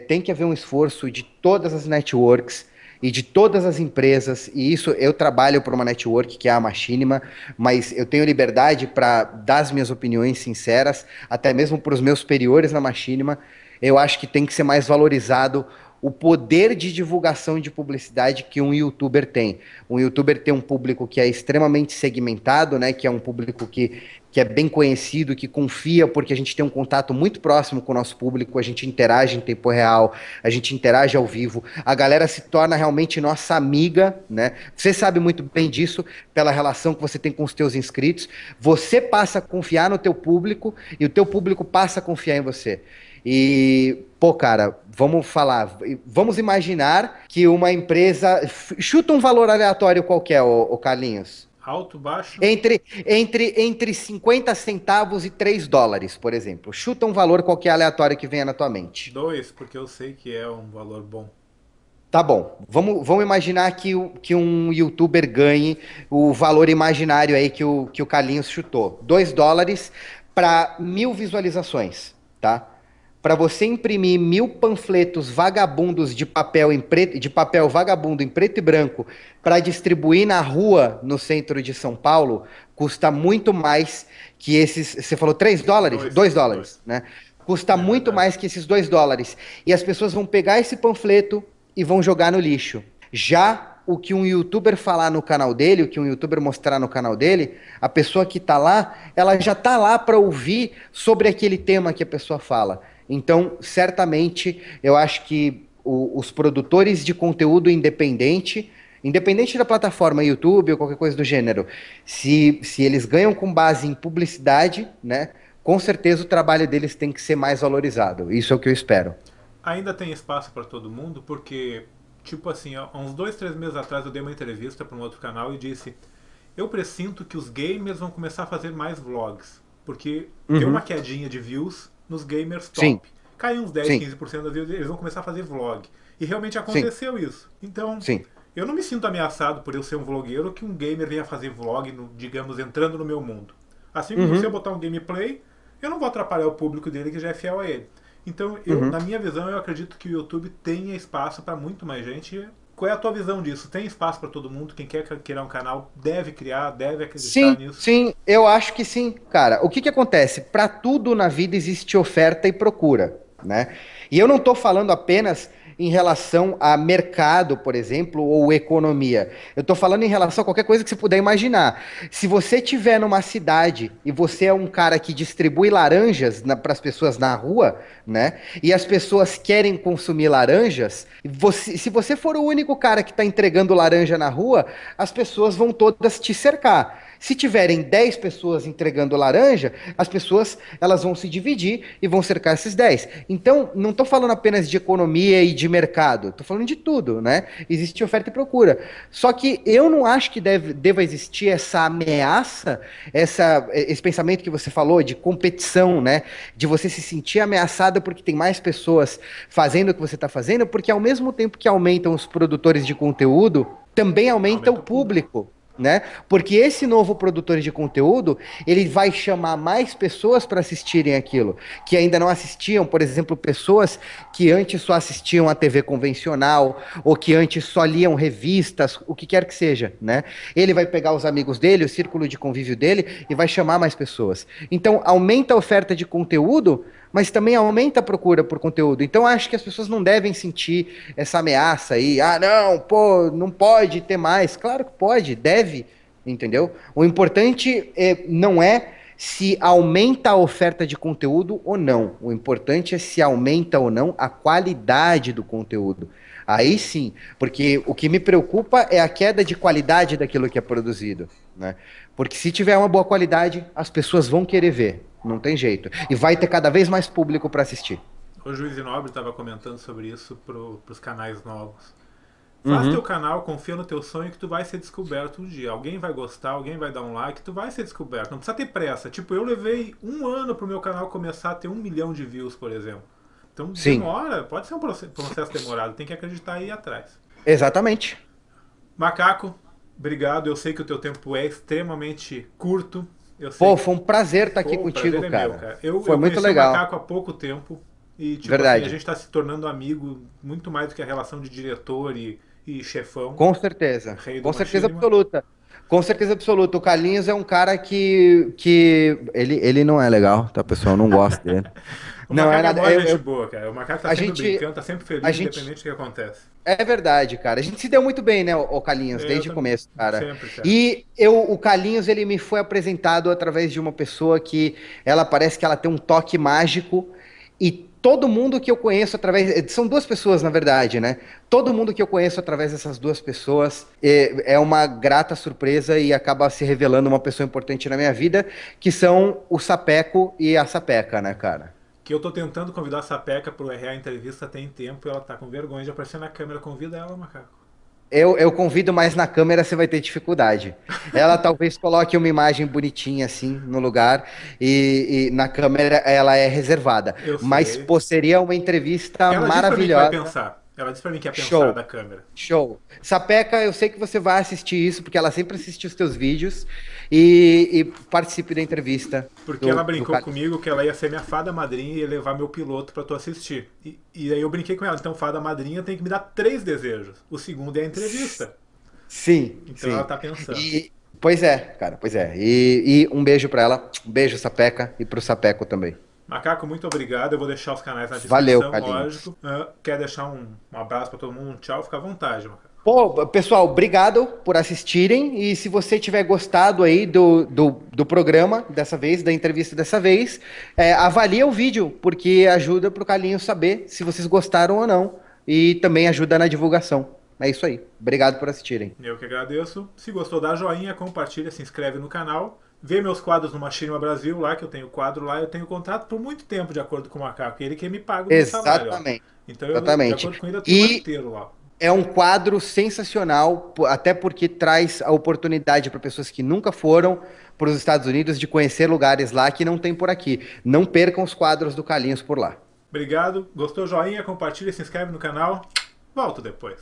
tem que haver um esforço de todas as networks e de todas as empresas, e isso eu trabalho para uma network que é a Machinima, mas eu tenho liberdade para dar as minhas opiniões sinceras, até mesmo para os meus superiores na Machinima. Eu acho que tem que ser mais valorizado o poder de divulgação de publicidade que um youtuber tem. Um youtuber tem um público que é extremamente segmentado, né? Que é um público que é bem conhecido, que confia, porque a gente tem um contato muito próximo com o nosso público, a gente interage em tempo real, a gente interage ao vivo, a galera se torna realmente nossa amiga, né? Você sabe muito bem disso, pela relação que você tem com os teus inscritos. Você passa a confiar no teu público e o teu público passa a confiar em você. E, pô, cara, vamos imaginar que uma empresa chuta um valor aleatório qualquer, ô Carlinhos.
Alto, baixo?
Entre 50 centavos e 3 dólares, por exemplo. Chuta um valor qualquer aleatório que venha na tua mente.
2, porque eu sei que é um valor bom.
Tá bom, vamos imaginar que um youtuber ganhe o valor imaginário aí que o Carlinhos chutou. 2 dólares para 1.000 visualizações, tá? Para você imprimir 1.000 panfletos vagabundos de papel vagabundo em preto e branco para distribuir na rua no centro de São Paulo, custa muito mais que esses. Você falou 3 dólares? 2 dólares,
Dois.
né? Custa
É
muito
verdade.
mais que esses 2 dólares. E as pessoas vão pegar esse panfleto e vão jogar no lixo. Já o que um youtuber falar no canal dele, o que um youtuber mostrar no canal dele, a pessoa que tá lá, ela já tá lá para ouvir sobre aquele tema que a pessoa fala. Então, certamente, eu acho que os produtores de conteúdo independente da plataforma YouTube ou qualquer coisa do gênero, se eles ganham com base em publicidade, né, com certeza o trabalho deles tem que ser mais valorizado. Isso é o que eu espero.
Ainda tem espaço para todo mundo, porque, tipo assim, há uns 2, 3 meses atrás eu dei uma entrevista para um outro canal e disse: eu pressinto que os gamers vão começar a fazer mais vlogs, porque deu uma
Uhum.
quedinha de views nos gamers
Sim,
top. Caiu uns 10,
sim,
15% das views, eles vão começar a fazer vlog. E realmente
sim,
aconteceu isso. Então,
sim.
Eu não me sinto ameaçado por eu ser um vlogueiro que um gamer venha fazer vlog, digamos, entrando no meu mundo. Assim como se eu
Uhum,
botar um gameplay, eu não vou atrapalhar o público dele que já é fiel a ele. Então,
uhum.
na minha visão, eu acredito que o YouTube tenha espaço para muito mais gente. Qual é a tua visão disso? Tem espaço para todo mundo? Quem quer criar um canal deve criar, deve acreditar
Sim,
nisso.
sim, eu acho que sim, cara. O que que acontece? Para tudo na vida existe oferta e procura, né? E eu não estou falando apenas em relação a mercado, por exemplo, ou economia. Eu estou falando em relação a qualquer coisa que você puder imaginar. Se você tiver numa cidade e você é um cara que distribui laranjas para as pessoas na rua, né? E as pessoas querem consumir laranjas, se você for o único cara que está entregando laranja na rua, as pessoas vão todas te cercar. Se tiverem 10 pessoas entregando laranja, as pessoas elas vão se dividir e vão cercar esses 10. Então, não estou falando apenas de economia e de mercado, estou falando de tudo, né? Existe oferta e procura. Só que eu não acho que deva existir essa ameaça, esse pensamento que você falou de competição, né? De você se sentir ameaçado porque tem mais pessoas fazendo o que você está fazendo, porque ao mesmo tempo que aumentam os produtores de conteúdo, também aumenta o
Aumenta o público.
público, né? Porque esse novo produtor de conteúdo, ele vai chamar mais pessoas para assistirem aquilo, que ainda não assistiam, por exemplo, pessoas que antes só assistiam a TV convencional, ou que antes só liam revistas, o que quer que seja, né? Ele vai pegar os amigos dele, o círculo de convívio dele, e vai chamar mais pessoas. Então, aumenta a oferta de conteúdo, mas também aumenta a procura por conteúdo. Então, acho que as pessoas não devem sentir essa ameaça aí. Ah, não, pô, não pode ter mais. Claro que pode, deve, entendeu? O importante não é se aumenta a oferta de conteúdo ou não. O importante é se aumenta ou não a qualidade do conteúdo. Aí sim, porque o que me preocupa é a queda de qualidade daquilo que é produzido, né? Porque se tiver uma boa qualidade, as pessoas vão querer ver, não tem jeito. E vai ter cada vez mais público para assistir.
O Juiz Nobre estava comentando sobre isso para os canais novos. Faz teu
Uhum.
canal, confia no teu sonho que tu vai ser descoberto um dia. Alguém vai gostar, alguém vai dar um like, tu vai ser descoberto. Não precisa ter pressa. Tipo, eu levei um ano pro meu canal começar a ter 1 milhão de views, por exemplo. Então
Sim,
demora, pode ser um processo demorado, tem que acreditar e ir atrás.
exatamente.
Macaco, obrigado. Eu sei que o teu tempo é extremamente curto. Eu sei
Pô,
que.
foi um prazer estar aqui
Pô, o prazer
contigo,
é meu,
cara.
cara. Eu,
Foi
eu
muito
conheci o
legal.
Macaco há pouco tempo e, tipo assim, a
Verdade.
gente está se tornando amigo muito mais do que a relação de diretor e chefão,
Com certeza.
rei do
Com certeza
machinima.
absoluta. Com certeza absoluta. O Carlinhos é um cara que ele não é legal, tá, pessoal? Eu não gosto dele.
O
Não é
Macaco é
nada.
mó gente boa, cara. O Macaco tá
A
sempre
gente,
brincando, tá sempre
a
feliz,
gente,
independente do que acontece.
é verdade, cara. A gente se deu muito bem, né, o Carlinhos,
Eu
desde o
também.
começo, cara.
Sempre, cara.
E o Carlinhos, ele me foi apresentado através de uma pessoa que ela parece que ela tem um toque mágico e todo mundo que eu conheço através, são duas pessoas, na verdade, né? Todo mundo que eu conheço através dessas duas pessoas é uma grata surpresa e acaba se revelando uma pessoa importante na minha vida, que são o Sapeco e a Sapeca, né, cara?
Que eu tô tentando convidar a Sapeca pro RA Entrevista tem tempo e ela tá com vergonha de aparecer na câmera. Convida ela, Macaco.
Eu convido, mas na câmera você vai ter dificuldade. Ela talvez coloque uma imagem bonitinha assim no lugar e na câmera ela é reservada.
Eu
Mas,
sei.
pô, seria uma entrevista
Ela disse pra mim que vai
maravilhosa.
pensar. Ela disse pra mim que ia pensar
Show,
da câmera.
show. Sapeca, eu sei que você vai assistir isso, porque ela sempre assiste os teus vídeos e participe da entrevista
Porque ela
do
brincou
Carlinhos.
comigo que ela ia ser minha fada madrinha e ia levar meu piloto pra tu assistir. E aí eu brinquei com ela. Então, fada madrinha tem que me dar 3 desejos. O segundo é a entrevista.
Sim,
Então ela
sim.
tá pensando.
Pois é, cara, pois é. E um beijo pra ela, um beijo, Sapeca, e pro Sapeco também.
Macaco, muito obrigado. Eu vou deixar os canais na
Valeu,
descrição,
Carlinhos.
lógico. Quer deixar um abraço pra todo mundo? Um tchau? Fica à vontade, Macaco.
Pô, pessoal, obrigado por assistirem. E se você tiver gostado aí do programa dessa vez, da entrevista dessa vez, avalia o vídeo, porque ajuda pro Carlinhos saber se vocês gostaram ou não. E também ajuda na divulgação. É isso aí. Obrigado por assistirem.
Eu que agradeço. Se gostou, dá joinha, compartilha, se inscreve no canal. Vê meus quadros no Machinima Brasil, lá que eu tenho quadro lá. Eu tenho contrato por muito tempo, de acordo com o Macaco. Ele que me paga o meu salário, ó.
Exatamente.
Então, de
Exatamente.
acordo com ele, eu tenho o ano
E
inteiro lá.
é um quadro sensacional, até porque traz a oportunidade para pessoas que nunca foram para os Estados Unidos de conhecer lugares lá que não tem por aqui. Não percam os quadros do Carlinhos por lá.
Obrigado. Gostou? Joinha, compartilha, se inscreve no canal. Volto depois.